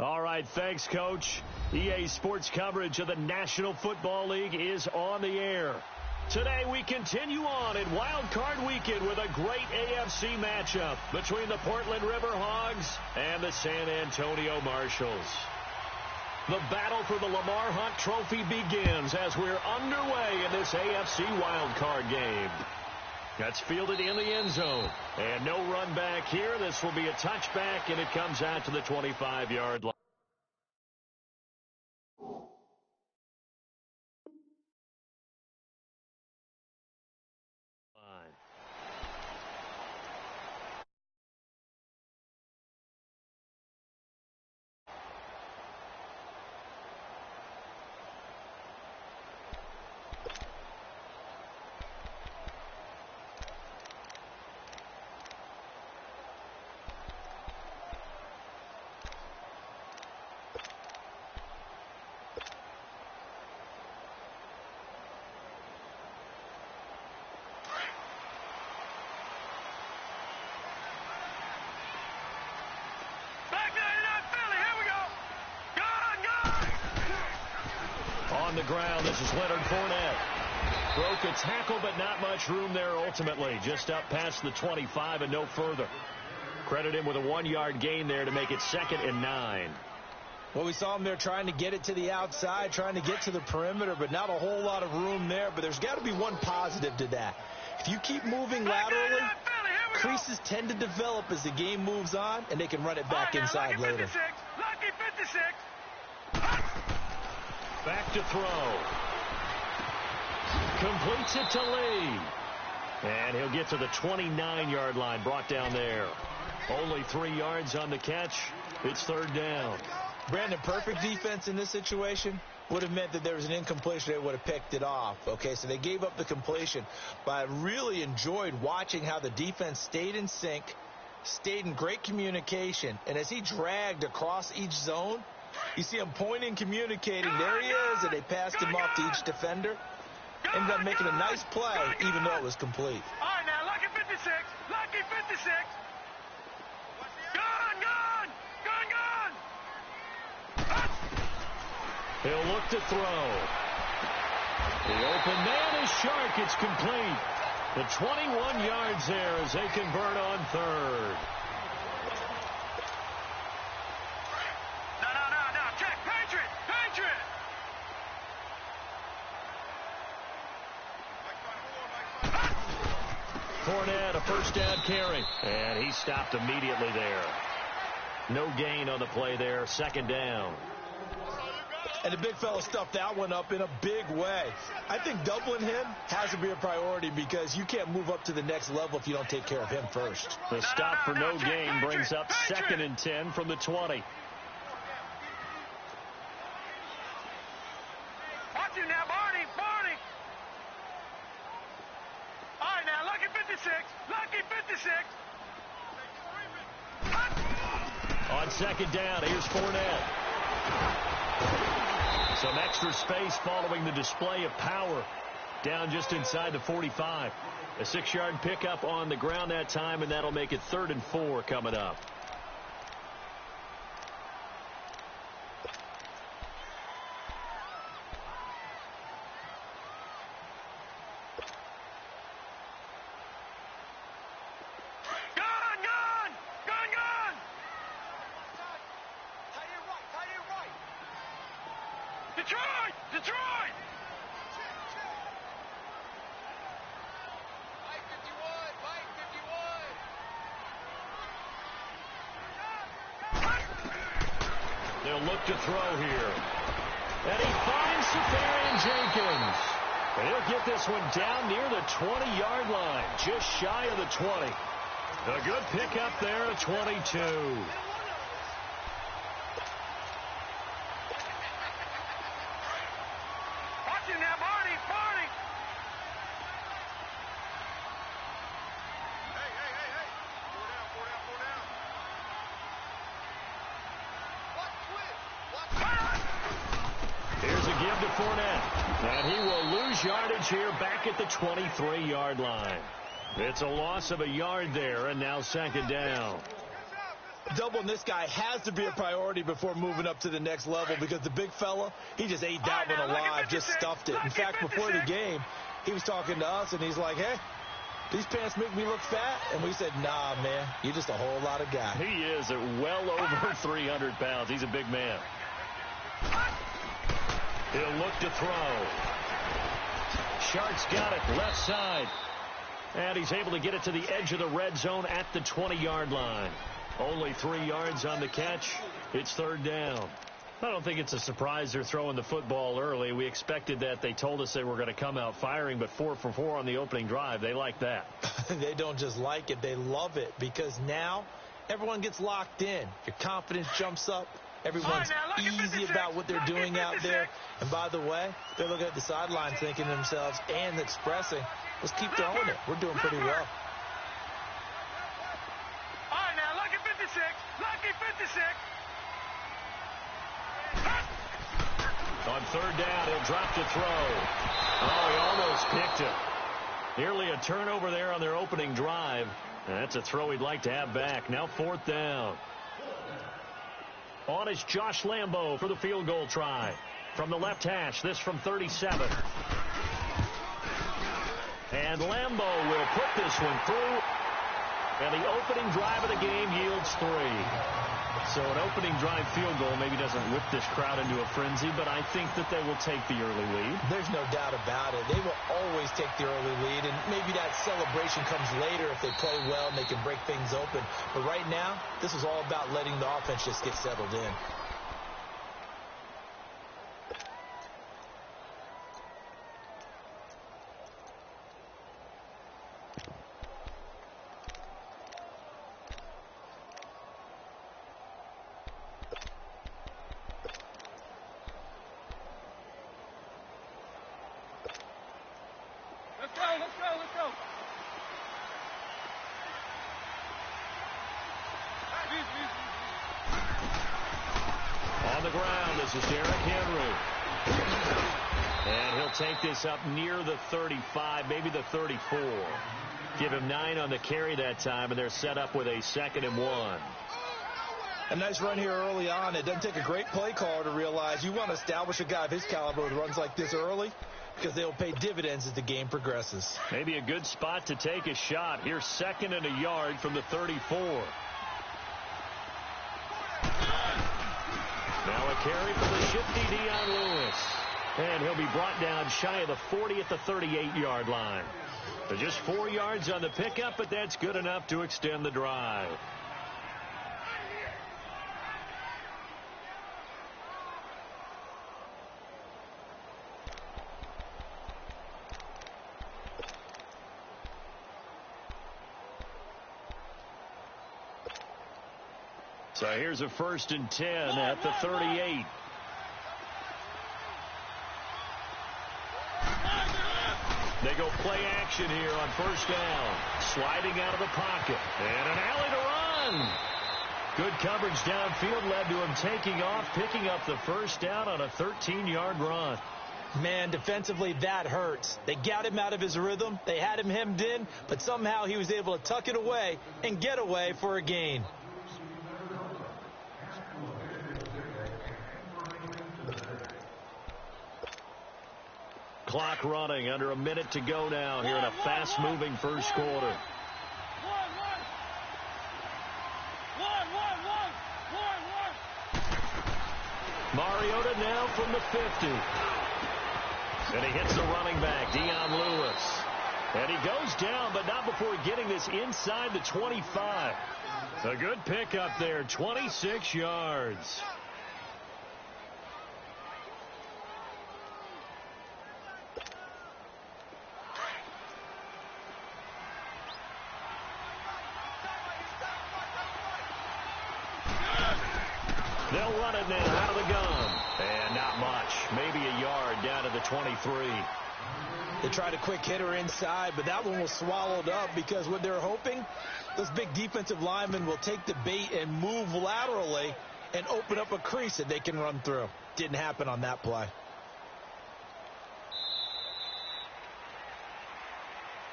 All right, thanks, Coach. EA Sports coverage of the National Football League is on the air. Today, we continue on in Wild Card Weekend with a great AFC matchup between the Portland Riverhogs and the San Antonio Marshals. The battle for the Lamar Hunt Trophy begins as we're underway in this AFC Wild Card game. That's fielded in the end zone. And no run back here. This will be a touchback, and it comes out to the 25-yard line. On the ground, this is Leonard Fournette. Broke a tackle, but not much room there ultimately. Just up past the 25 and no further. Credit him with a 1-yard gain there to make it 2nd and 9. Well, we saw him there trying to get it to the outside, trying to get to the perimeter, but not a whole lot of room there. But there's got to be one positive to that. If you keep moving laterally, creases tend to develop as the game moves on, and they can run it back inside later. Lucky 56. Back to throw. Completes it to Lee. And he'll get to the 29-yard line, brought down there. Only 3 yards on the catch. It's 3rd down. Brandon, perfect defense in this situation would have meant that there was an incompletion. They would have picked it off. Okay, so they gave up the completion. But I really enjoyed watching how the defense stayed in sync, stayed in great communication. And as he dragged across each zone, you see him pointing, communicating. There he is, and they passed him off to each defender. Ended up making a nice play, even though it was complete. All right, now, lucky 56. Lucky 56. He'll look to throw. The open man is Shark. It's complete. The 21 yards there as they convert on 3rd. No. Check. Patriot. Fournette, a 1st down carry. And he stopped immediately there. No gain on the play there. 2nd down. And the big fella stuffed that one up in a big way. I think doubling him has to be a priority because you can't move up to the next level if you don't take care of him first. The stop for no gain brings up 2nd and 10 from the 20. Watch him now, Barney. All right, now, lucky 56. Lucky 56. On 2nd down, here's Fournette. Some extra space following the display of power. Down just inside the 45. A 6-yard pickup on the ground that time, and that'll make it 3rd and 4 coming up. Detroit! Mike 51! They'll look to throw here. And he finds Safarian Jenkins. And he'll get this one down near the 20-yard line, just shy of the 20. A good pickup there at 22. And he will lose yardage here back at the 23-yard line. It's a loss of a yard there, and now 2nd down. Doubling this guy has to be a priority before moving up to the next level because the big fella, he just ate that one alive, just stuffed it. In fact, before the game, he was talking to us, and he's like, hey, these pants make me look fat. And we said, nah, man, you're just a whole lot of guy. He is at well over 300 pounds. He's a big man. He'll look to throw. Shark's got it left side. And he's able to get it to the edge of the red zone at the 20-yard line. Only 3 yards on the catch. It's 3rd down. I don't think it's a surprise they're throwing the football early. We expected that. They told us they were going to come out firing, but 4 for 4 on the opening drive. They like that. They don't just like it. They love it because now everyone gets locked in. Your confidence jumps up. Everyone's easy about what they're doing out there. And by the way, they're looking at the sidelines thinking to themselves and expressing, let's keep throwing it. We're doing pretty well. All right, now, lucky 56. Lucky 56. On 3rd down, he'll drop to throw. Oh, he almost picked it. Nearly a turnover there on their opening drive. And that's a throw he'd like to have back. Now 4th down. On is Josh Lambo for the field goal try. From the left hash, this from 37. And Lambeau will put this one through. And the opening drive of the game yields 3. So an opening drive field goal maybe doesn't whip this crowd into a frenzy, but I think that they will take the early lead. There's no doubt about it. They will always take the early lead, and maybe that celebration comes later if they play well and they can break things open. But right now, this is all about letting the offense just get settled in. Let's go. On the ground, this is Derrick Henry. And he'll take this up near the 35, maybe the 34. Give him 9 on the carry that time, and they're set up with a 2nd and 1. A nice run here early on. It doesn't take a great play caller to realize you want to establish a guy of his caliber with runs like this early, because they'll pay dividends as the game progresses. Maybe a good spot to take a shot. Here's 2nd and a yard from the 34. Now a carry for the shifty Dion Lewis. And he'll be brought down shy of the 40 at the 38-yard line. So just 4 yards on the pickup, but that's good enough to extend the drive. So here's a 1st and 10 at the 38. They go play action here on 1st down. Sliding out of the pocket. And an alley to run. Good coverage downfield led to him taking off, picking up the 1st down on a 13-yard run. Man, defensively, that hurts. They got him out of his rhythm. They had him hemmed in, but somehow he was able to tuck it away and get away for a gain. Clock running, under a minute to go now here in a fast-moving first quarter. Mariota now from the 50. And he hits the running back, Dion Lewis. And he goes down, but not before getting this inside the 25. A good pickup there, 26 yards. They'll run it now out of the gun. And not much. Maybe a yard down to the 23. They tried a quick hitter inside, but that one was swallowed up because what they're hoping, those big defensive linemen will take the bait and move laterally and open up a crease that they can run through. Didn't happen on that play.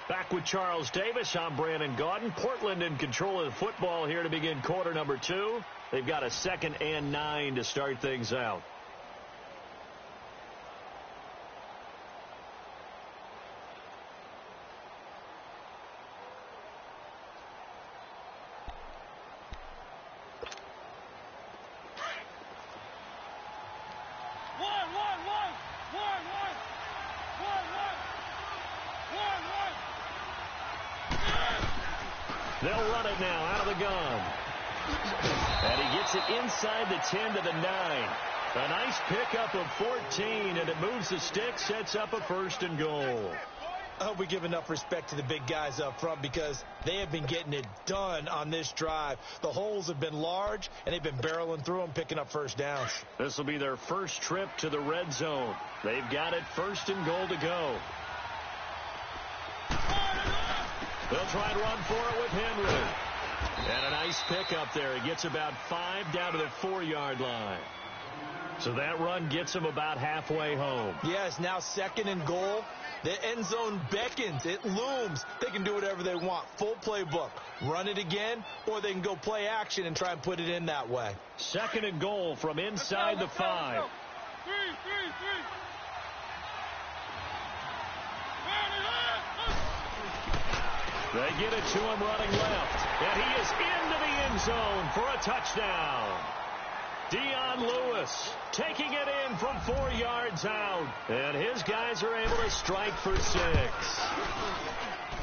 Back with Charles Davis, I'm Brandon Gaudin. Portland in control of the football here to begin quarter number 2. They've got a 2nd and 9 to start things out. They'll run it now out of the gun. And he gets it inside the 10 to the 9. A nice pickup of 14, and it moves the stick, sets up a 1st and goal. I hope we give enough respect to the big guys up front because they have been getting it done on this drive. The holes have been large, and they've been barreling through them, picking up 1st downs. This will be their first trip to the red zone. They've got it 1st and goal to go. They'll try and run for it with Henry. And a nice pickup there. He gets about 5 down to the 4-yard line. So that run gets him about halfway home. Yes, now 2nd and goal. The end zone beckons. It looms. They can do whatever they want. Full playbook. Run it again, or they can go play action and try and put it in that way. 2nd and goal from inside the 5. They get it to him running left, and he is into the end zone for a touchdown. Dion Lewis taking it in from 4 yards out, and his guys are able to strike for 6.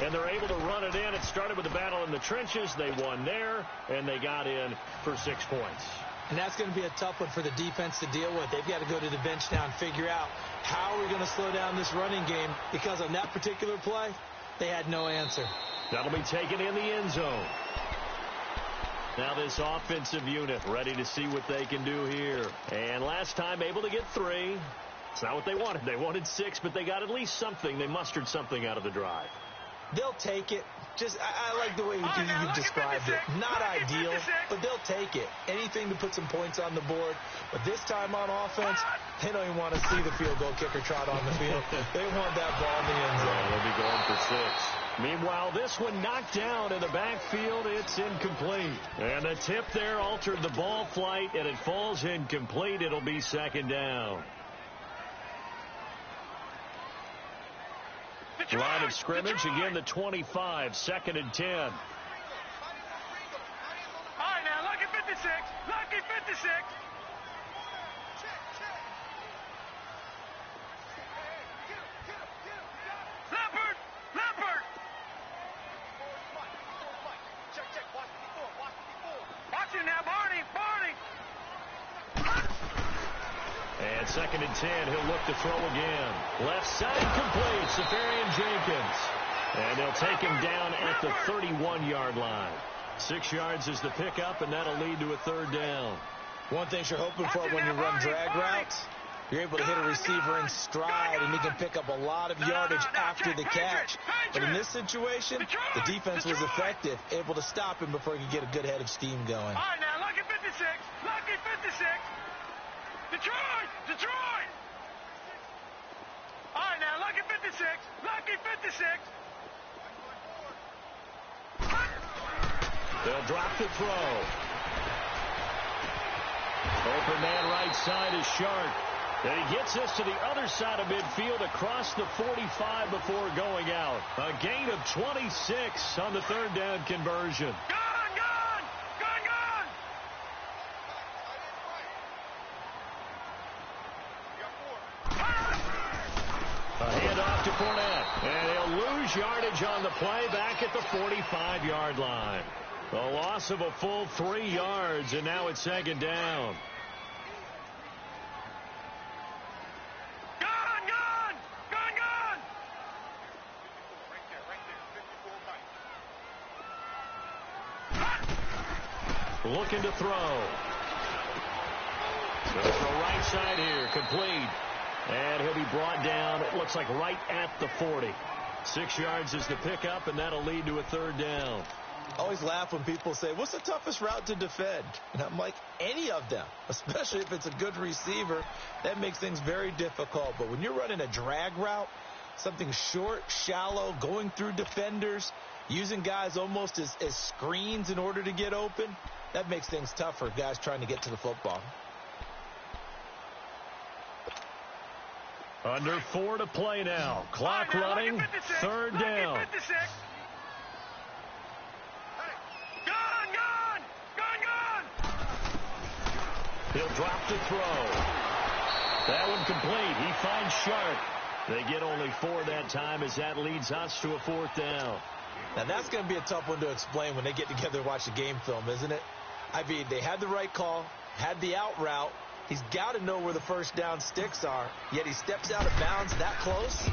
And they're able to run it in. It started with a battle in the trenches. They won there, and they got in for 6 points. And that's going to be a tough one for the defense to deal with. They've got to go to the bench now and figure out how are we going to slow down this running game, because on that particular play, they had no answer. That'll be taken in the end zone. Now this offensive unit ready to see what they can do here. And last time able to get 3. It's not what they wanted. They wanted 6, but they got at least something. They mustered something out of the drive. They'll take it. I like the way you described it. Not ideal, but they'll take it. Anything to put some points on the board. But this time on offense, they don't even want to see the field goal kicker trot on the field. They want that ball in the end zone. They'll be going for 6. Meanwhile, this one knocked down in the backfield. It's incomplete. And the tip there altered the ball flight, and it falls incomplete. It'll be 2nd down. Line of scrimmage, again the 25, 2nd and 10. All right, now, lucky 56. Lucky 56. Leopard. Leopard. Check. Watch it now, Barney. And 2nd and 10, he'll look to throw again. Left side complete, Safarian Jenkins. And they'll take him down at the 31-yard line. 6 yards is the pickup, and that'll lead to a 3rd down. One thing you're hoping for when you run drag routes, you're able to hit a receiver in stride, and he can pick up a lot of yardage after the catch. But in this situation, the defense was effective, able to stop him before he could get a good head of steam going. All right, now, lucky 56. Lucky 56. Detroit! All right, now, lucky 56. Lucky 56. They'll drop the throw. Open man right side is Sharp. And he gets this to the other side of midfield across the 45 before going out. A gain of 26 on the 3rd down conversion. Gone! A handoff to Fournette, and he'll lose yardage on the play back at the 45-yard line. A loss of a full 3 yards, and now it's 2nd down. Gone! Right there, Looking to throw. Goes to the right side here, complete. And he'll be brought down, it looks like right at the 40. 6 yards is the pickup, and that'll lead to a 3rd down. I always laugh when people say, what's the toughest route to defend? And I'm like, any of them, especially if it's a good receiver. That makes things very difficult. But when you're running a drag route, something short, shallow, going through defenders, using guys almost as screens in order to get open, that makes things tough for guys trying to get to the football. Under 4 to play now. Clock running. 3rd down. He'll drop to throw. That one complete. He finds Sharp. They get only 4 that time as that leads us to a 4th down. Now that's going to be a tough one to explain when they get together and watch the game film, isn't it? I mean, they had the right call, had the out route. He's got to know where the 1st down sticks are, yet he steps out of bounds that close.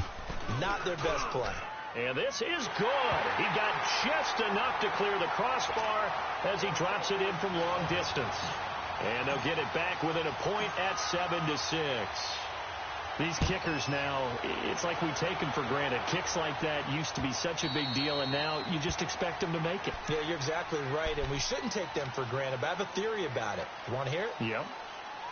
Not their best play. And this is good. He got just enough to clear the crossbar as he drops it in from long distance. And they'll get it back within a point at 7-6. These kickers now, it's like we take them for granted. Kicks like that used to be such a big deal, and now you just expect them to make it. Yeah, you're exactly right, and we shouldn't take them for granted. But I have a theory about it. You want to hear it? Yep.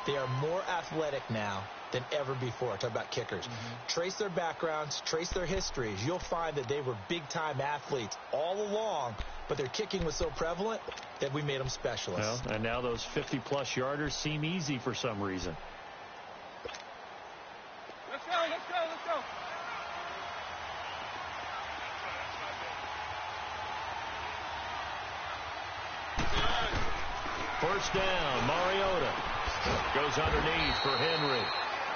They are more athletic now than ever before. Talk about kickers. Trace their backgrounds, trace their histories. You'll find that they were big-time athletes all along, but their kicking was so prevalent that we made them specialists. Well, and now those 50-plus yarders seem easy for some reason. Let's go. first down. Mariota goes underneath for Henry.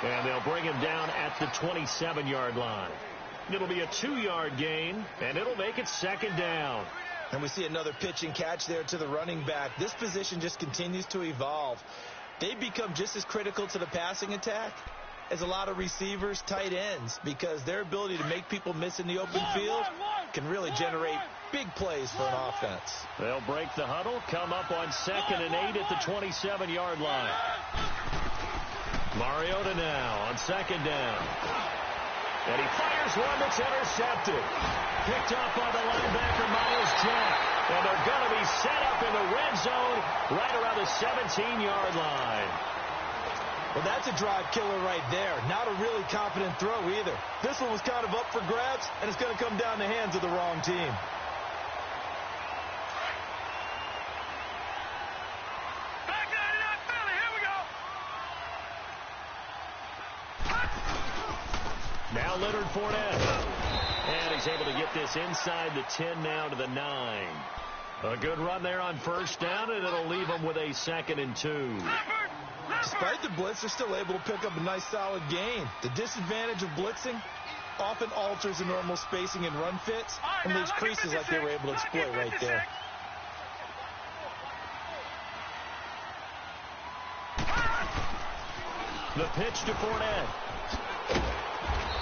And they'll bring him down at the 27-yard line. It'll be a 2-yard gain, and it'll make it second down. And we see another pitch and catch there to the running back. This position just continues to evolve. They become just as critical to the passing attack as a lot of receivers, tight ends, because their ability to make people miss in the open field can really generate big plays for an offense. They'll break the huddle, come up on 2nd and 8 at the 27-yard line. Mariota now on 2nd down. And he fires one that's intercepted. Picked up by the linebacker, Miles Jack. And they're going to be set up in the red zone right around the 17-yard line. Well, that's a drive killer right there. Not a really confident throw either. This one was kind of up for grabs, and it's going to come down the hands of the wrong team. Now Leonard Fournette. And he's able to get this inside the 10 now to the 9. A good run there on first down, and it'll leave them with a 2nd and 2. Despite the blitz, they're still able to pick up a nice solid gain. The disadvantage of blitzing often alters the normal spacing and run fits and leaves creases like they were able to exploit right there. The pitch to Fournette.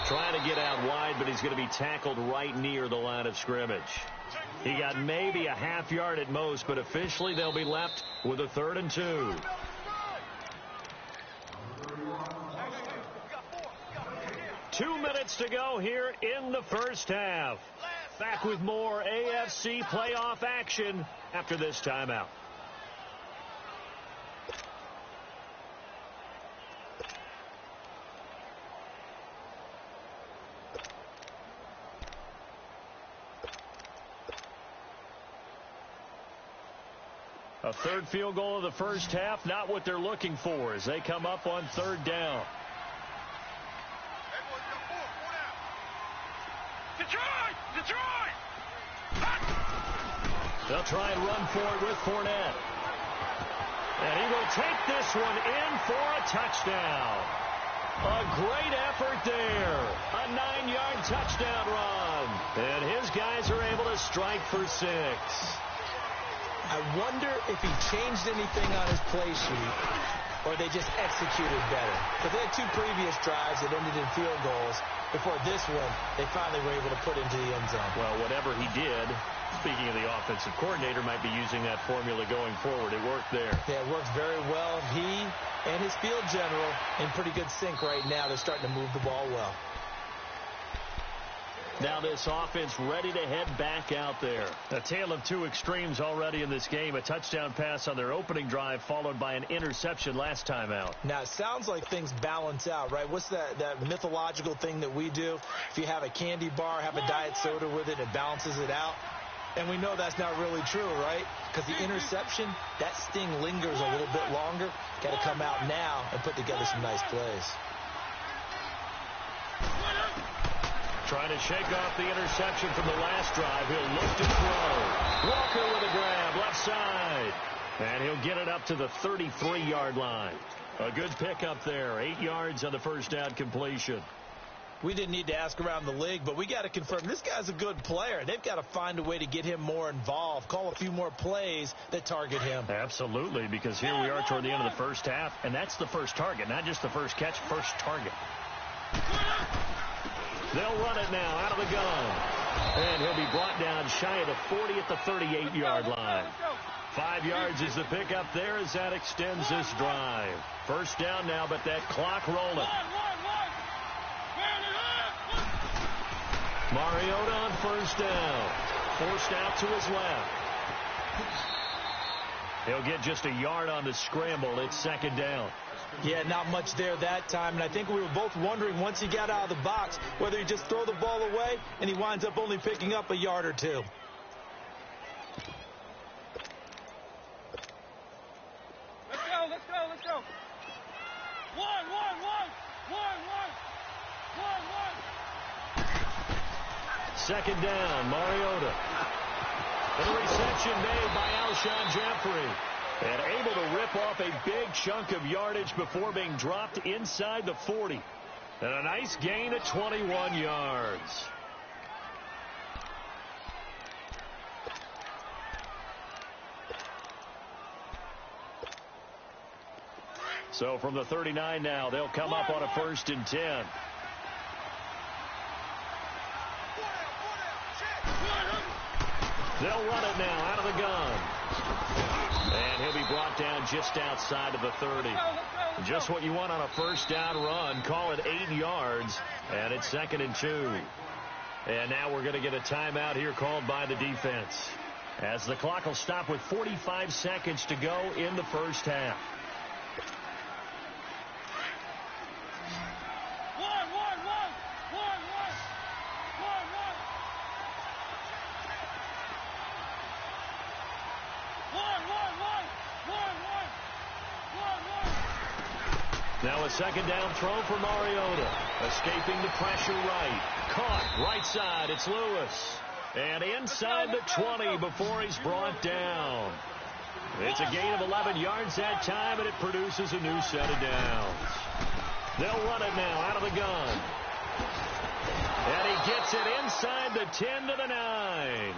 Trying to get out wide, but he's going to be tackled right near the line of scrimmage. He got maybe a half yard at most, but officially they'll be left with a 3rd and 2. Two minutes to go here in the first half. Back with more AFC playoff action after this timeout. A third field goal of the first half, not what they're looking for as they come up on 3rd down. Detroit! They'll try and run for it with Fournette. And he will take this one in for a touchdown. A great effort there. A 9-yard touchdown run. And his guys are able to strike for 6. I wonder if he changed anything on his play sheet or they just executed better. But they had 2 previous drives that ended in field goals. Before this one, they finally were able to put into the end zone. Well, whatever he did, speaking of the offensive coordinator, might be using that formula going forward. It worked there. Yeah, it worked very well. He and his field general in pretty good sync right now. They're starting to move the ball well. Now this offense ready to head back out there. A tale of 2 extremes already in this game. A touchdown pass on their opening drive followed by an interception last time out. Now, it sounds like things balance out, right? What's that mythological thing that we do? If you have a candy bar, have a diet soda with it, it balances it out. And we know that's not really true, right? Because the interception, that sting lingers a little bit longer. Got to come out now and put together some nice plays. Trying to shake off the interception from the last drive. He'll look to throw. Walker with a grab, left side. And he'll get it up to the 33-yard line. A good pickup there. 8 yards on the first down completion. We didn't need to ask around the league, but we got to confirm this guy's a good player. They've got to find a way to get him more involved, call a few more plays that target him. Absolutely, because here we are toward the end of the first half, and that's the first target, not just the first catch, first target. They'll run it now out of the gun. And he'll be brought down shy of the 40 at the 38-yard line. 5 yards is the pickup there as that extends this drive. First down now, but that clock rolling. Mariota on first down. Forced out to his left. He'll get just a yard on the scramble. It's second down. Yeah, not much there that time. And I think we were both wondering once he got out of the box whether he just throw the ball away and he winds up only picking up a yard or 2. Let's go. One. Second down, Mariota. And a reception made by Alshon Jeffrey. And able to rip off a big chunk of yardage before being dropped inside the 40. And a nice gain of 21 yards. So from the 39 now, they'll come up on a 1st and 10. They'll run it now out of the gun. And he'll be brought down just outside of the 30. Just what you want on a 1st down run. Call it 8 yards. And it's 2nd and 2. And now we're going to get a timeout here called by the defense, as the clock will stop with 45 seconds to go in the 1st half. Now a 2nd down throw for Mariota. Escaping the pressure right. Caught right side. It's Lewis. And inside the 20 before he's brought down. It's a gain of 11 yards that time, and it produces a new set of downs. They'll run it now out of the gun. And he gets it inside the 10 to the 9.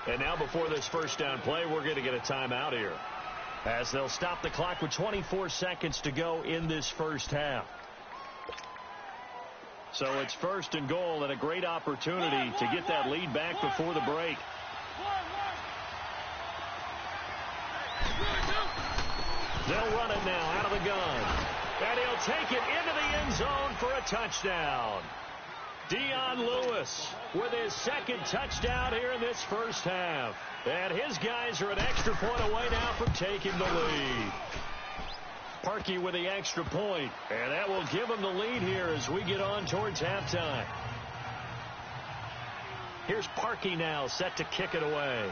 And now before this 1st down play, we're going to get a timeout here, as they'll stop the clock with 24 seconds to go in this 1st half. So it's 1st and goal, and a great opportunity to get that lead back before the break. They'll run it now out of the gun. And he'll take it into the end zone for a touchdown. Dion Lewis with his 2nd touchdown here in this 1st half. And his guys are an extra point away now from taking the lead. Parkey with the extra point, and that will give him the lead here as we get on towards halftime. Here's Parkey now, set to kick it away.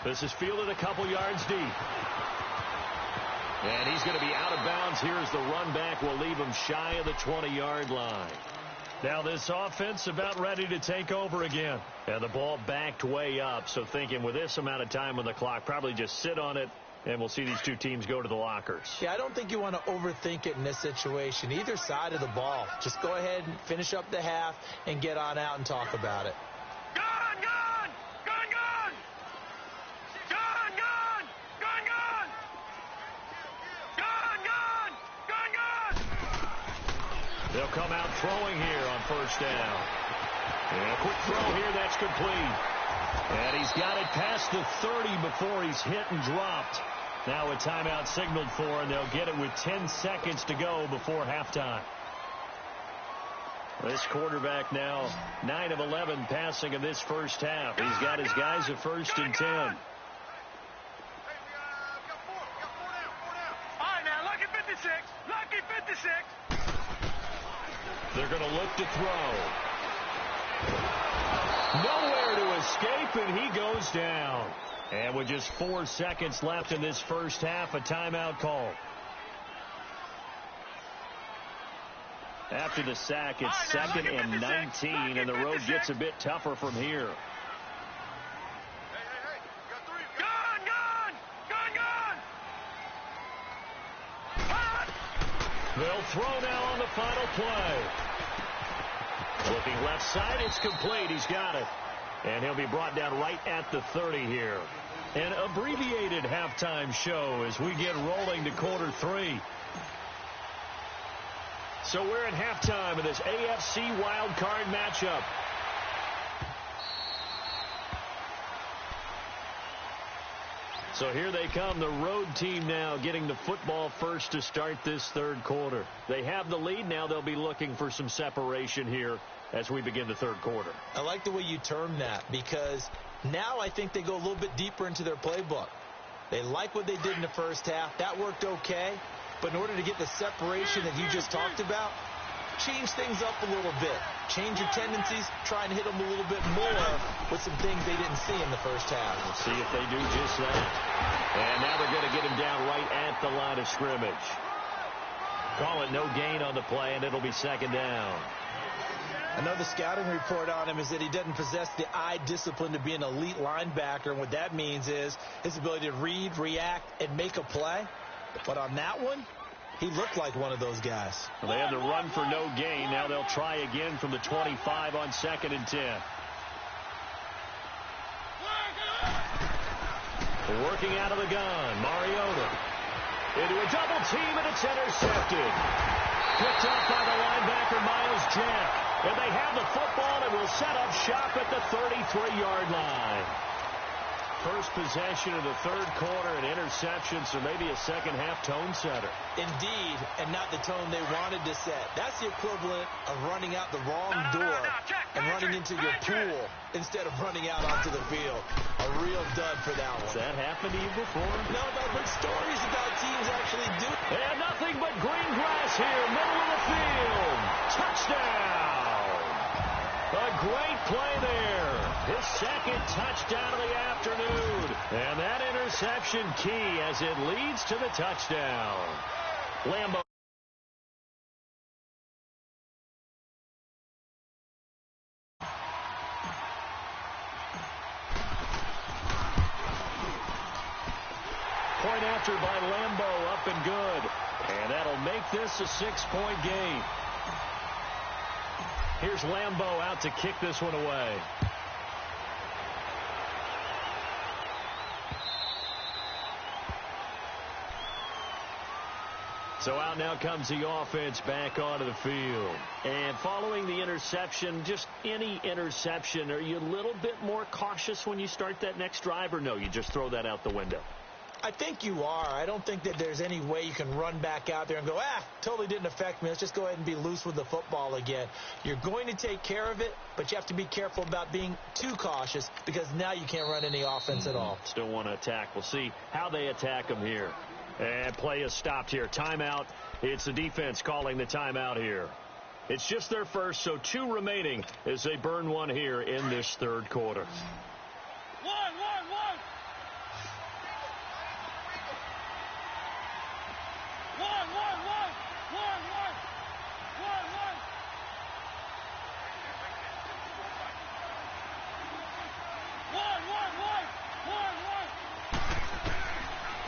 This is fielded a couple yards deep. And he's going to be out of bounds here as the run back will leave him shy of the 20-yard line. Now this offense about ready to take over again. And the ball backed way up, so thinking with this amount of time on the clock, probably just sit on it, and we'll see these two teams go to the lockers. Yeah, I don't think you want to overthink it in this situation. Either side of the ball. Just go ahead and finish up the half and get on out and talk about it. Gun, gun! Gun, gun! Gun, gun! Gun, gun! Gun, gun! Gun, gun! They'll come out throwing here on 1st down. And a quick throw here, that's complete. And he's got it past the 30 before he's hit and dropped. Now a timeout signaled for, and they'll get it with 10 seconds to go before halftime. This quarterback now 9 of 11 passing in this 1st half. He's got his guys at 1st and 10. All right, now, lucky 56. Lucky 56. They're going to look to throw. Nowhere to escape, and he goes down. And with just 4 seconds left in this 1st half, a timeout call. After the sack, it's 2nd and 19, and the road gets a bit tougher from here. Gun, gun! Gun, gun! Hot! They'll throw now on the final play. Looking left side, it's complete. He's got it. And he'll be brought down right at the 30 here. An abbreviated halftime show as we get rolling to quarter 3. So we're at halftime of this AFC wildcard matchup. So here they come, the road team now getting the football first to start this 3rd quarter. They have the lead. Now they'll be looking for some separation here as we begin the 3rd quarter. I like the way you term that, because now I think they go a little bit deeper into their playbook. They like what they did in the 1st half. That worked okay. But in order to get the separation that you just talked about, change things up a little bit. Change your tendencies. Try and hit them a little bit more with some things they didn't see in the 1st half. We'll see if they do just that. And now they're going to get him down right at the line of scrimmage. Call it no gain on the play, and it'll be 2nd down. Another scouting report on him is that he doesn't possess the eye discipline to be an elite linebacker. And what that means is his ability to read, react, and make a play. But on that one, he looked like one of those guys. Well, they had to run for no gain. Now they'll try again from the 25 on 2nd and 10. Working out of the gun, Mariota. Into a double team, and it's intercepted. Picked up by the linebacker, Miles Jack. And they have the football and will set up shop at the 33-yard line. First possession of the third quarter, an interception, so maybe a second-half tone setter. Indeed, and not the tone they wanted to set. That's the equivalent of running out the wrong door and running into your pool instead of running out onto the field. A real dud for that one. Has that happened to you before? No, but I've heard stories about teams actually do. And nothing but green grass here, middle of the field. Touchdown! A great play there. His second touchdown of the afternoon. And that interception key as it leads to the touchdown. Lambeau. Point after by Lambeau, up and good. And that'll make this a 6-point game. Here's Lambeau out to kick this one away. So out now comes the offense back onto the field. And following the interception, just any interception, are you a little bit more cautious when you start that next drive, or no, you just throw that out the window? I think you are. I don't think that there's any way you can run back out there and go, totally didn't affect me. Let's just go ahead and be loose with the football again. You're going to take care of it, but you have to be careful about being too cautious because now you can't run any offense at all. Still want to attack. We'll see how they attack them here. And play is stopped here. Timeout. It's the defense calling the timeout here. It's just their first, so 2 remaining as they burn one here in this third quarter.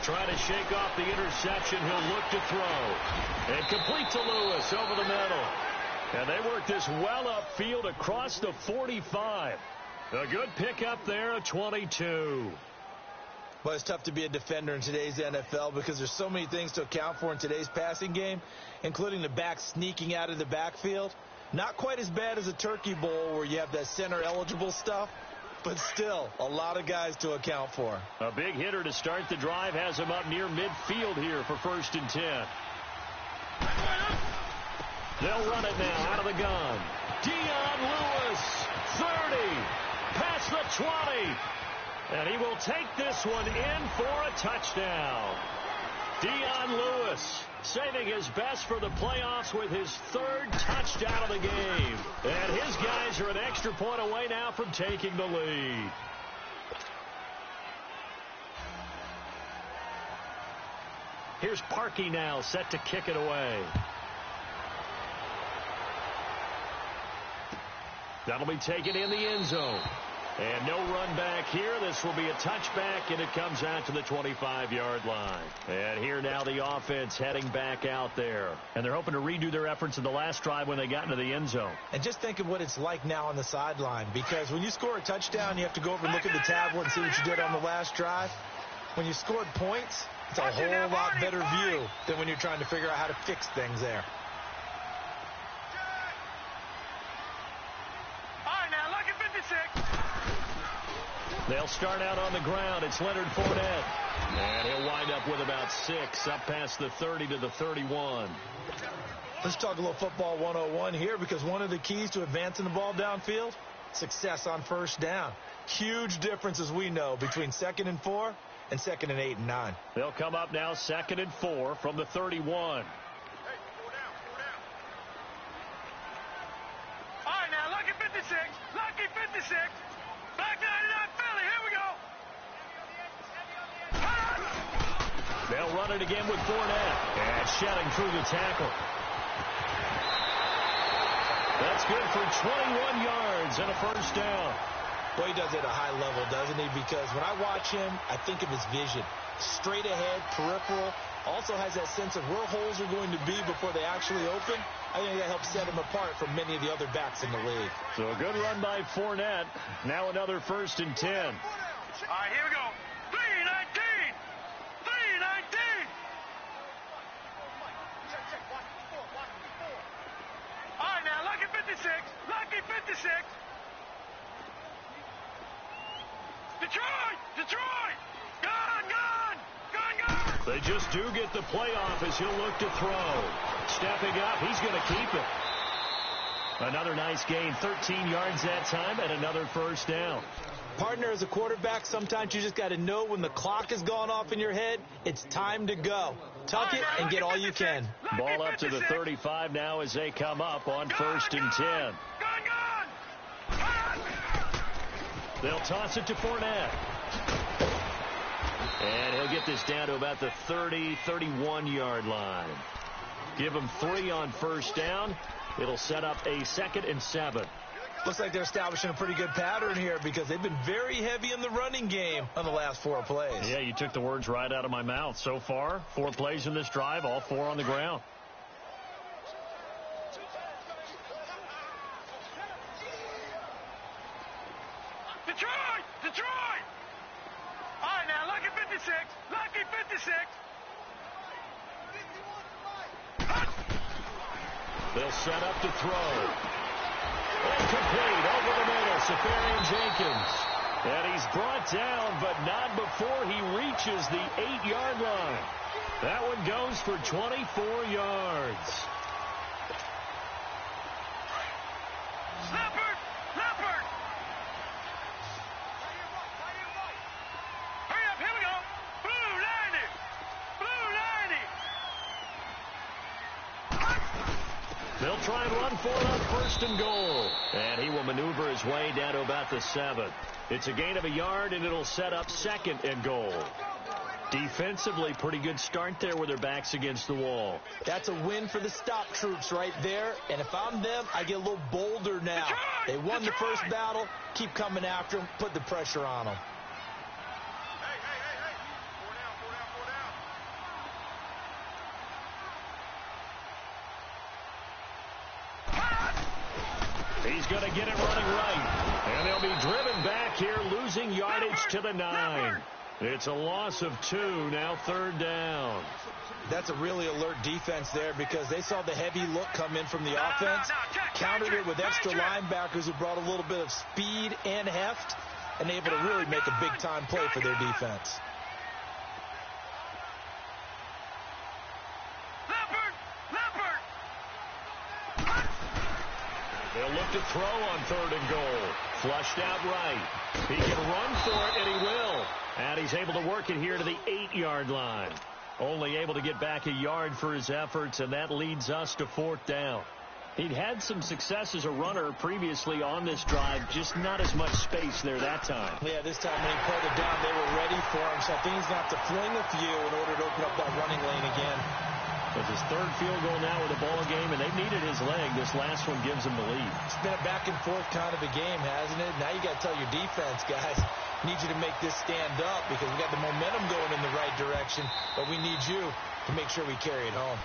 Trying to shake off the interception. He'll look to throw. And complete to Lewis over the middle. And they work this well upfield across the 45. A good pickup there at 22. Well, it's tough to be a defender in today's NFL because there's so many things to account for in today's passing game, including the back sneaking out of the backfield. Not quite as bad as a turkey bowl where you have that center-eligible stuff, but still a lot of guys to account for. A big hitter to start the drive has him up near midfield here for 1st and 10. They'll run it now out of the gun. Dion Lewis, 30, past the 20. And he will take this one in for a touchdown. Dion Lewis saving his best for the playoffs with his 3rd touchdown of the game. And his guys are an extra point away now from taking the lead. Here's Parkey now set to kick it away. That'll be taken in the end zone. And no run back here. This will be a touchback, and it comes out to the 25-yard line. And here now the offense heading back out there. And they're hoping to redo their efforts in the last drive when they got into the end zone. And just think of what it's like now on the sideline, because when you score a touchdown, you have to go over and look at the tablet and see what you did on the last drive. When you scored points, it's a whole lot better view than when you're trying to figure out how to fix things there. They'll start out on the ground. It's Leonard Fournette. And he'll wind up with about 6 up past the 30 to the 31. Let's talk a little football 101 here, because one of the keys to advancing the ball downfield, success on 1st down. Huge difference, as we know, between 2nd and 4 and 2nd and 8 and 9. They'll come up now 2nd and 4 from the 31. All right, now, lucky 56. Lucky 56. Back 99, Philly. Here we go. They'll run it again with Fournette. And shedding through the tackle. That's good for 21 yards and a first down. Well, he does it at a high level, doesn't he? Because when I watch him, I think of his vision. Straight ahead, peripheral. Also has that sense of where holes are going to be before they actually open. I think that helps set him apart from many of the other backs in the league. So a good run by Fournette. Now another 1st and 10. All right, here we go. 3-19. 3-19. All right, now, lucky 56. Lucky 56. Detroit! Detroit! Gone! Gone! Gone! Gone! They just do get the playoff as he'll look to throw. Stepping up, he's going to keep it. Another nice gain, 13 yards that time, and another first down. Partner, as a quarterback, sometimes you just got to know when the clock has gone off in your head, it's time to go. Tuck it and get all you can. Ball up to the 35 now as they come up on 1st and 10. Gone! Gone! They'll toss it to Fournette. And he'll get this down to about the 30, 31-yard line. Give him 3 on first down. It'll set up a 2nd and 7. Looks like they're establishing a pretty good pattern here because they've been very heavy in the running game on the last 4 plays. Yeah, you took the words right out of my mouth. So far, 4 plays in this drive, all 4 on the ground. Detroit! Detroit! All right, now, lucky 56. Lucky 56. They'll set up to throw. Incomplete over the middle. Safarian Jenkins. And he's brought down, but not before he reaches the 8-yard line. That one goes for 24 yards. Leopard! Leopard! Hurry up, here we go. Blue 90. Blue 90. They'll try and run for it on 1st and goal. And he will maneuver his way down to about the 7. It's a gain of a yard, and it'll set up 2nd and goal. Defensively, pretty good start there with their backs against the wall. That's a win for the stop troops right there. And if I'm them, I get a little bolder now. They won the first battle. Keep coming after them. Put the pressure on them. He's going to get it running right. And they'll be driven back here, losing yardage to the 9. It's a loss of 2, now 3rd down. That's a really alert defense there because they saw the heavy look come in from the offense, countered it with extra linebackers who brought a little bit of speed and heft, and able to really make a big-time play for their defense. They'll look to throw on 3rd and goal. Flushed out right. He can run for it, and he will. And he's able to work it here to the 8-yard line. Only able to get back a yard for his efforts, and that leads us to 4th down. He'd had some success as a runner previously on this drive, just not as much space there that time. Yeah, this time when he pulled it down, they were ready for him. So I think he's going to have to fling a few in order to open up that running lane again. It's his 3rd field goal now with a ball game, and they've needed his leg. This last one gives him the lead. It's been a back-and-forth kind of a game, hasn't it? Now you got to tell your defense, guys, need you to make this stand up because we got the momentum going in the right direction, but we need you to make sure we carry it home.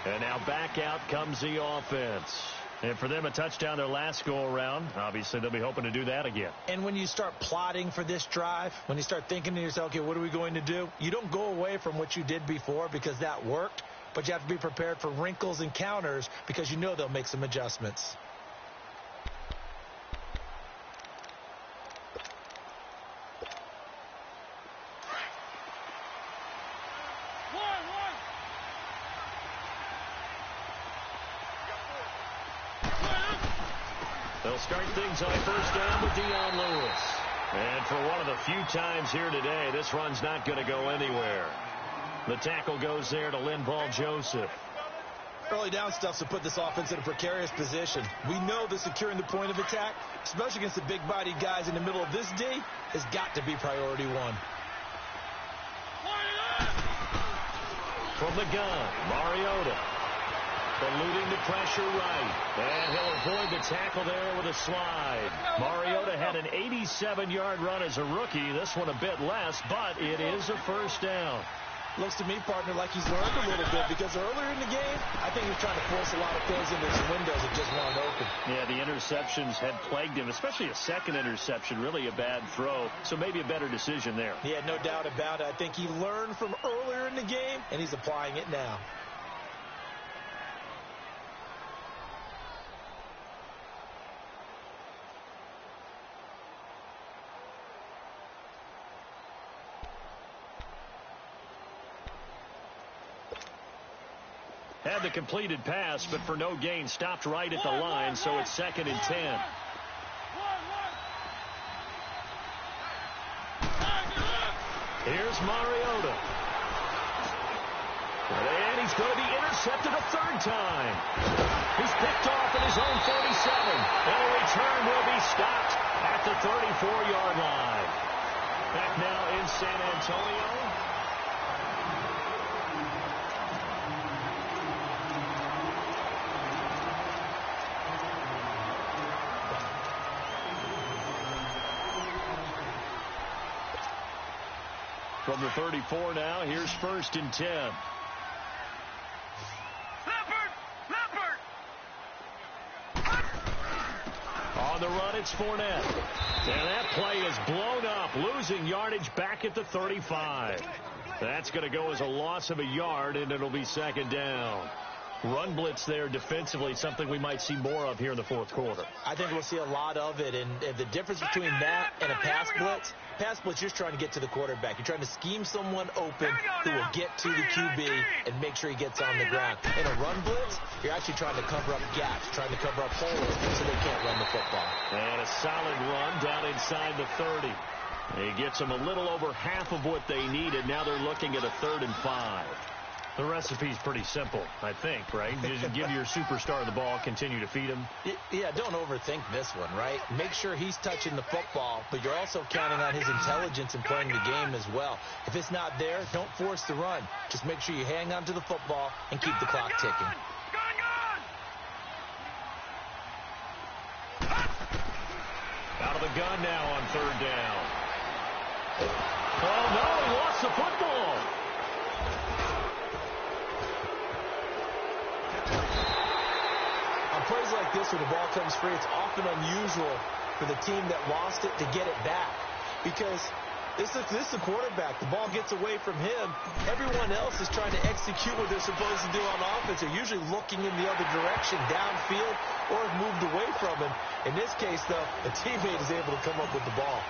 And now back out comes the offense. And for them, a touchdown their last go-around. Obviously, they'll be hoping to do that again. And when you start plotting for this drive, when you start thinking to yourself, okay, what are we going to do? You don't go away from what you did before because that worked, but you have to be prepared for wrinkles and counters because you know they'll make some adjustments. They'll start things on 1st down with Dion Lewis. And for one of the few times here today, this run's not going to go anywhere. The tackle goes there to Linval Joseph. Early down stuff to put this offense in a precarious position. We know that securing the point of attack, especially against the big-bodied guys in the middle of this D, has got to be priority 1. From the gun, Mariota. Eluding the pressure right. And he'll avoid the tackle there with a slide. Mariota had an 87-yard run as a rookie. This one a bit less, but it is a first down. Looks to me, partner, like he's learned a little bit, because earlier in the game, I think he was trying to force a lot of throws into his windows that just weren't open. Yeah, the interceptions had plagued him, especially a second interception, really a bad throw. So maybe a better decision there. Yeah, no doubt about it. I think he learned from earlier in the game, and he's applying it now. Had the completed pass, but for no gain, stopped right at the line, so it's 2nd and 10. Here's Mariota. And he's going to be intercepted a third time. He's picked off at his own 47. And a return will be stopped at the 34-yard line. Back now in San Antonio. From the 34 now, here's 1st and 10. Leopard! On the run, it's Fournette. And that play is blown up, losing yardage back at the 35. That's going to go as a loss of a yard, and it'll be 2nd down. Run blitz there defensively, something we might see more of here in the fourth quarter. I think we'll see a lot of it, and the difference between that and a pass blitz, you're just trying to get to the quarterback. You're trying to scheme someone open who will get to the QB and make sure he gets on the ground. In a run blitz, you're actually trying to cover up gaps, trying to cover up holes so they can't run the football. And a solid run down inside the 30. He gets them a little over half of what they needed. Now they're looking at a 3rd and 5. The recipe's pretty simple, I think, right? Just give your superstar the ball, continue to feed him. Yeah, don't overthink this one, right? Make sure he's touching the football, but you're also counting on his intelligence in playing the game as well. If it's not there, don't force the run. Just make sure you hang on to the football and keep the clock ticking. Out of the gun now on 3rd down. Oh, no, he lost the football. On plays like this, when the ball comes free, it's often unusual for the team that lost it to get it back, because this is the quarterback. The ball gets away from him. Everyone else is trying to execute what they're supposed to do on offense. They're usually looking in the other direction, downfield, or have moved away from him. In this case, though, the teammate is able to come up with the ball.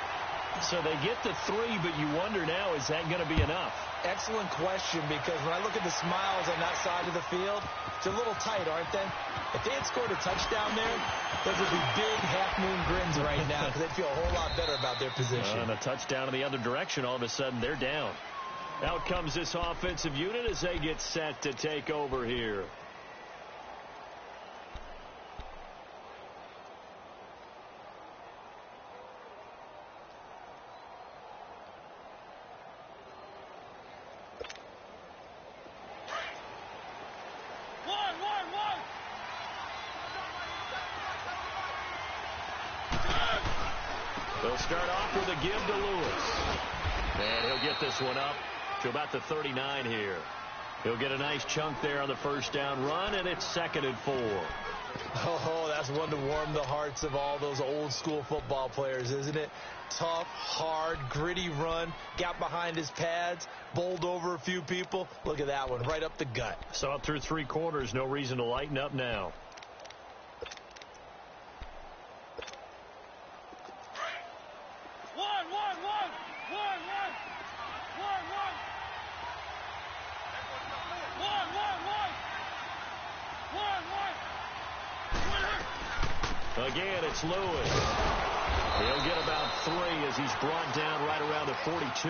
So they get to 3, but you wonder now, is that going to be enough? Excellent question, because when I look at the smiles on that side of the field, it's a little tight, aren't they? If they had scored a touchdown there, those would be big half-moon grins right now, because they'd feel a whole lot better about their position. And a touchdown in the other direction, all of a sudden they're down. Out comes this offensive unit as they get set to take over here. They'll start off with a give to Lewis. And he'll get this one up to about the 39 here. He'll get a nice chunk there on the first down run, and it's 2nd and 4. Oh, that's one to warm the hearts of all those old school football players, isn't it? Tough, hard, gritty run, got behind his pads, bowled over a few people. Look at that one, right up the gut. So up through 3 quarters, no reason to lighten up now. Again, it's Lewis. He'll get about 3 as he's brought down right around the 42.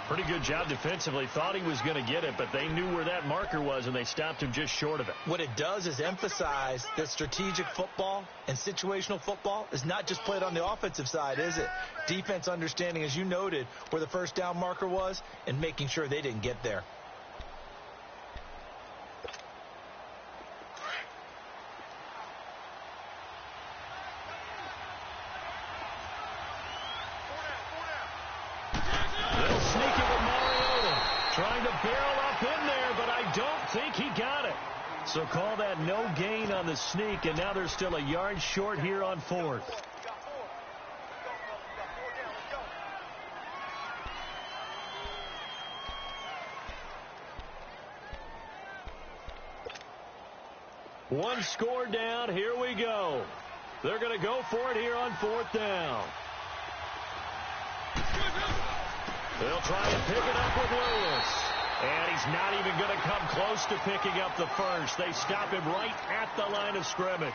Pretty good job defensively. Thought he was going to get it, but they knew where that marker was, and they stopped him just short of it. What it does is emphasize that strategic football and situational football is not just played on the offensive side, is it? Defense understanding, as you noted, where the first down marker was and making sure they didn't get there. So call that no gain on the sneak, and now they're still a yard short here on 4th. One score down. Here we go. They're going to go for it here on 4th down. They'll try and pick it up with Lewis. And he's not even going to come close to picking up the first. They stop him right at the line of scrimmage.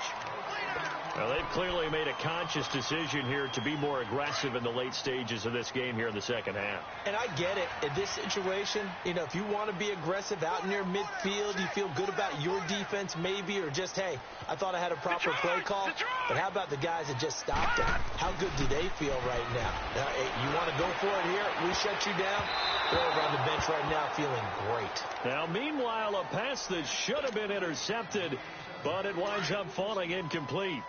Well, they've clearly made a conscious decision here to be more aggressive in the late stages of this game here in the second half. And I get it. In this situation, if you want to be aggressive out in your midfield, you feel good about your defense maybe, or just, hey, I thought I had a proper play call. But how about the guys that just stopped it? How good do they feel right now? You want to go for it here? We shut you down. They're over on the bench right now feeling great. Now, meanwhile, a pass that should have been intercepted, but it winds up falling incomplete.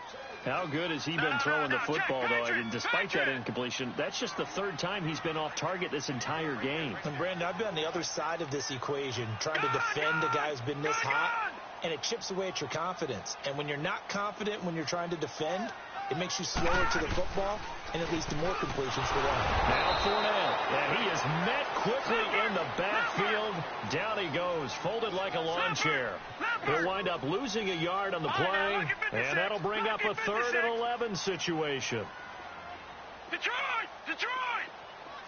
How good has he been throwing the football, though? I mean, despite that incompletion, that's just the 3rd time he's been off target this entire game. And, Brandon, I've been on the other side of this equation, trying to defend a guy who's been this hot, and it chips away at your confidence. And when you're not confident when you're trying to defend, it makes you slower to the football, and it leads to more completions for them. Now Fournette, and he is met quickly in the backfield. Down he goes, folded like a lawn chair. He'll wind up losing a yard on the play, and that'll bring up a 3rd and 11 situation. Detroit! Detroit!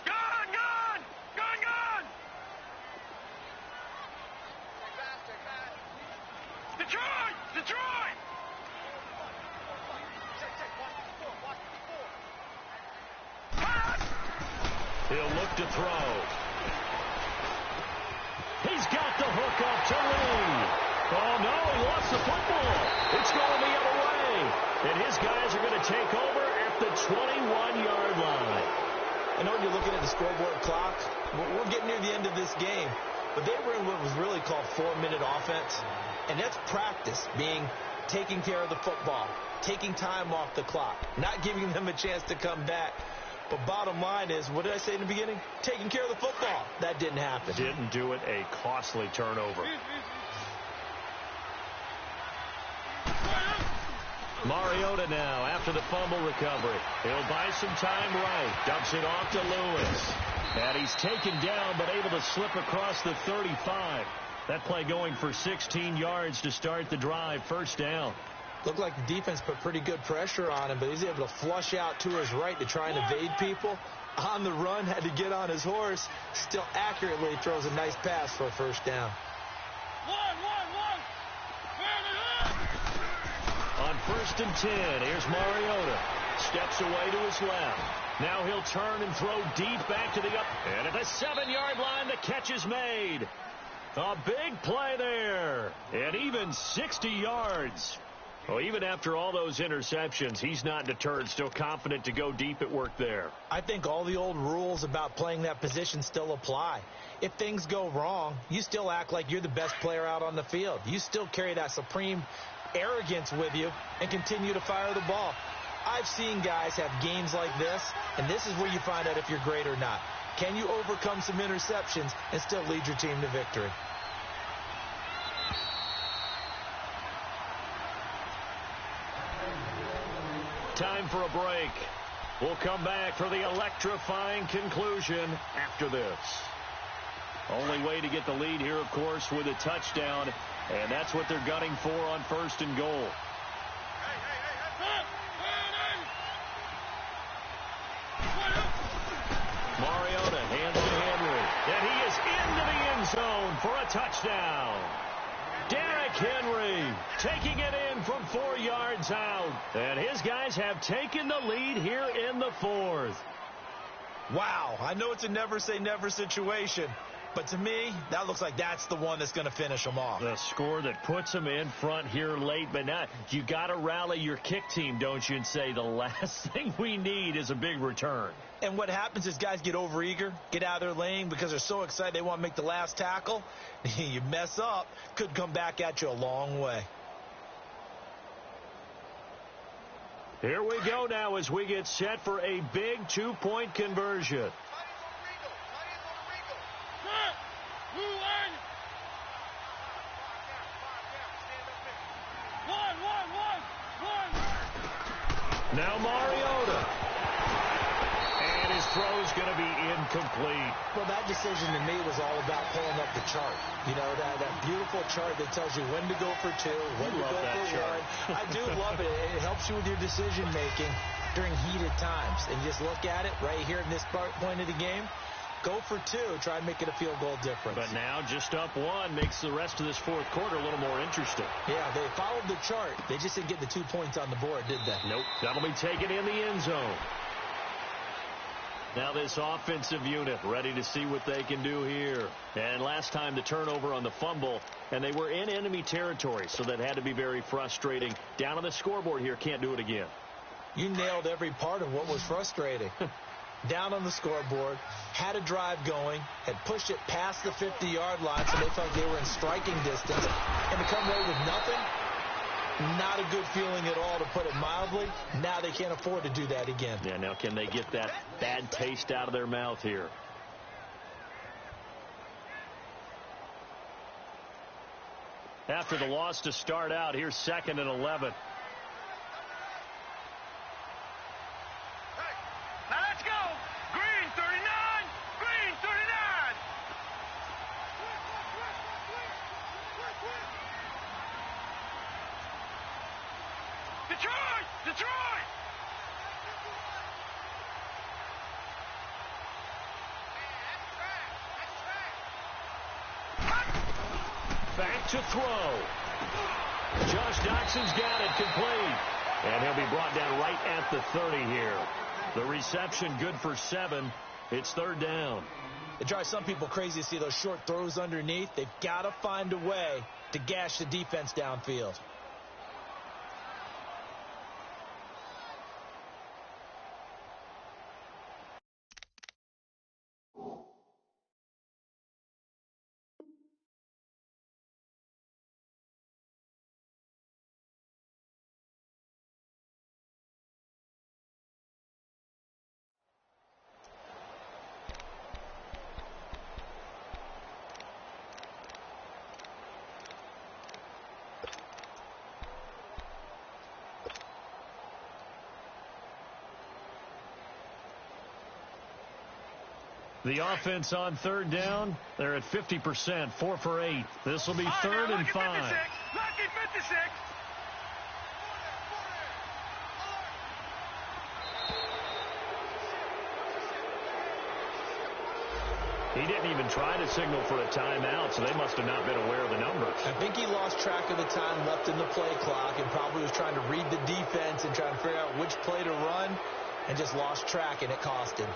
Gone! Gone! Gone! Gone! Detroit! Detroit! He'll look to throw. He's got the hook up to Lee. Oh, no, he lost the football. It's going the other way. And his guys are going to take over at the 21-yard line. I know you're looking at the scoreboard clock. We're getting near the end of this game. But they were in what was really called 4-minute offense. And that's practice, being taking care of the football, taking time off the clock, not giving them a chance to come back. But bottom line is, what did I say in the beginning? Taking care of the football. That didn't happen. Didn't do it. A costly turnover. Mariota now after the fumble recovery. He'll buy some time right. Dumps it off to Lewis. And he's taken down but able to slip across the 35. That play going for 16 yards to start the drive. 1st down. Looked like the defense put pretty good pressure on him, but he's able to flush out to his right to try and evade people. On the run, had to get on his horse. Still accurately throws a nice pass for a 1st down. On 1st and 10, here's Mariota. Steps away to his left. Now he'll turn and throw deep back to the up. And at the 7-yard line, the catch is made. A big play there. And even 60 yards. Well, even after all those interceptions, he's not deterred, still confident to go deep at work there. I think all the old rules about playing that position still apply. If things go wrong, you still act like you're the best player out on the field. You still carry that supreme arrogance with you and continue to fire the ball. I've seen guys have games like this, and this is where you find out if you're great or not. Can you overcome some interceptions and still lead your team to victory? Time for a break. We'll come back for the electrifying conclusion after this. Only way to get the lead here, of course, with a touchdown, and that's what they're gunning for on 1st and goal. Mariota hands to Henry, and he is into the end zone for a touchdown. Derrick Henry taking it in from 4 yards out. And his guys have taken the lead here in the 4th. Wow, I know it's a never-say-never situation, but to me, that looks like that's the one that's going to finish them off. The score that puts them in front here late, but not. You got to rally your kick team, don't you, and say the last thing we need is a big return. And what happens is guys get overeager, get out of their lane because they're so excited they want to make the last tackle. You mess up, could come back at you a long way. Here we go now as we get set for a big 2-point conversion. Now Mariota. And his throw's going to be incomplete. Well, that decision to me was all about pulling up the chart. You know, that beautiful chart that tells you when to go for two, when to go for one. I do love it. It helps you with your decision-making during heated times. And you just look at it right here in this point of the game. Go for two. Try and make it a field goal difference. But now just up one makes the rest of this fourth quarter a little more interesting. Yeah, they followed the chart. They just didn't get the 2 points on the board, did they? Nope. That'll be taken in the end zone. Now this offensive unit ready to see what they can do here. And last time the turnover on the fumble, and they were in enemy territory, so that had to be very frustrating. Down on the scoreboard here, can't do it again. You nailed every part of what was frustrating. Down on the scoreboard, had a drive going, had pushed it past the 50-yard line, so they felt they were in striking distance, and to come away with nothing, not a good feeling at all, to put it mildly. Now they can't afford to do that again. Yeah, now can they get that bad taste out of their mouth here? After the loss to start out, here's 2nd and 11. Now let's go. Green 39. Green 39. Detroit! Detroit! Back to throw. Josh Doxson's got it complete. And he'll be brought down right at the 30 here. The reception good for 7. It's 3rd down. It drives some people crazy to see those short throws underneath. They've got to find a way to gash the defense downfield. The offense on 3rd down, they're at 50%, 4 for 8. This will be 3rd and 5. Lucky 56. He didn't even try to signal for a timeout, so they must have not been aware of the numbers. I think he lost track of the time left in the play clock and probably was trying to read the defense and trying to figure out which play to run and just lost track, and it cost him.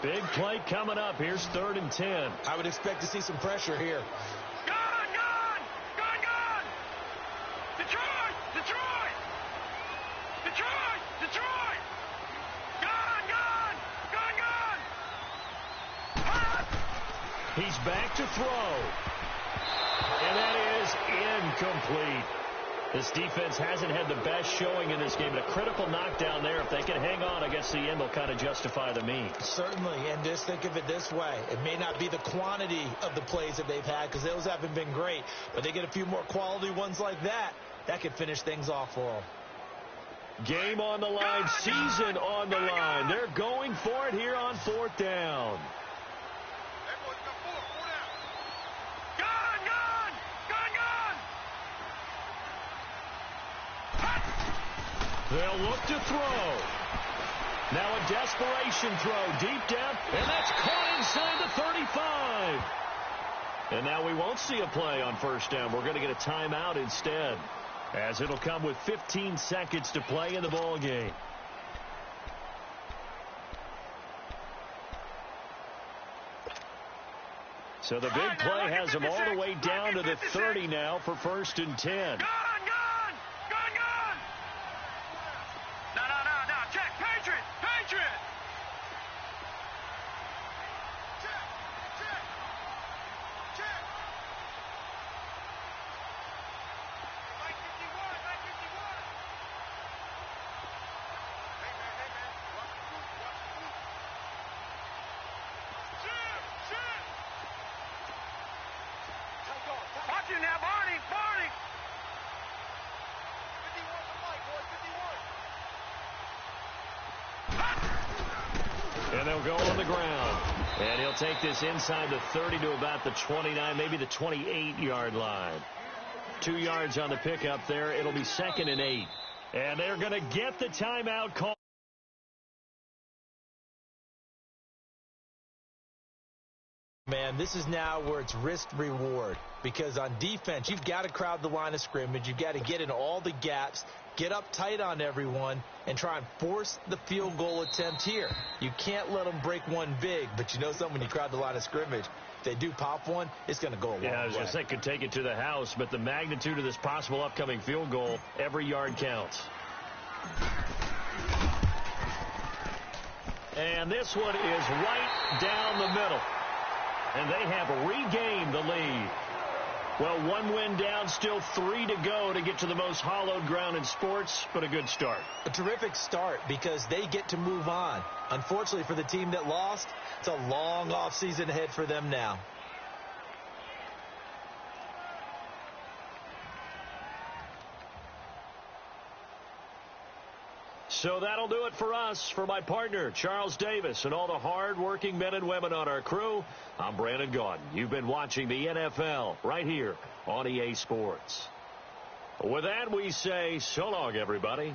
Big play coming up. Here's 3rd and 10. I would expect to see some pressure here. Gone, gone, gone, gone. Detroit, Detroit. Detroit, Detroit. Gone, gone, gone, gone. He's back to throw. And that is incomplete. This defense hasn't had the best showing in this game. But a critical knockdown there. If they can hang on, I guess the end will kind of justify the means. Certainly, and just think of it this way. It may not be the quantity of the plays that they've had because those haven't been great. But they get a few more quality ones like that. That could finish things off for them. Game on the line. Season on the line. They're going for it here on 4th down. They'll look to throw. Now a desperation throw deep down, and that's caught inside the 35. And now we won't see a play on 1st down. We're going to get a timeout instead, as it'll come with 15 seconds to play in the ball game. So the big play has them all the way down to the 30 now for 1st and 10. go on the ground. And he'll take this inside the 30 to about the 29, maybe the 28-yard line. 2 yards on the pickup there. It'll be 2nd and 8. And they're going to get the timeout call. Man, this is now where it's risk-reward, because on defense, you've got to crowd the line of scrimmage. You've got to get in all the gaps, get up tight on everyone, and try and force the field goal attempt here. You can't let them break one big, but you know something, when you crowd the line of scrimmage, if they do pop one, it's going to go a long way. Yeah, I was going to say, could take it to the house, but the magnitude of this possible upcoming field goal, every yard counts. And this one is right down the middle. And they have regained the lead. Well, 1 win down, still 3 to go to get to the most hallowed ground in sports, but a good start. A terrific start, because they get to move on. Unfortunately for the team that lost, it's a long offseason ahead for them now. So that'll do it for us. For my partner, Charles Davis, and all the hard-working men and women on our crew, I'm Brandon Gaudin. You've been watching the NFL right here on EA Sports. With that, we say so long, everybody.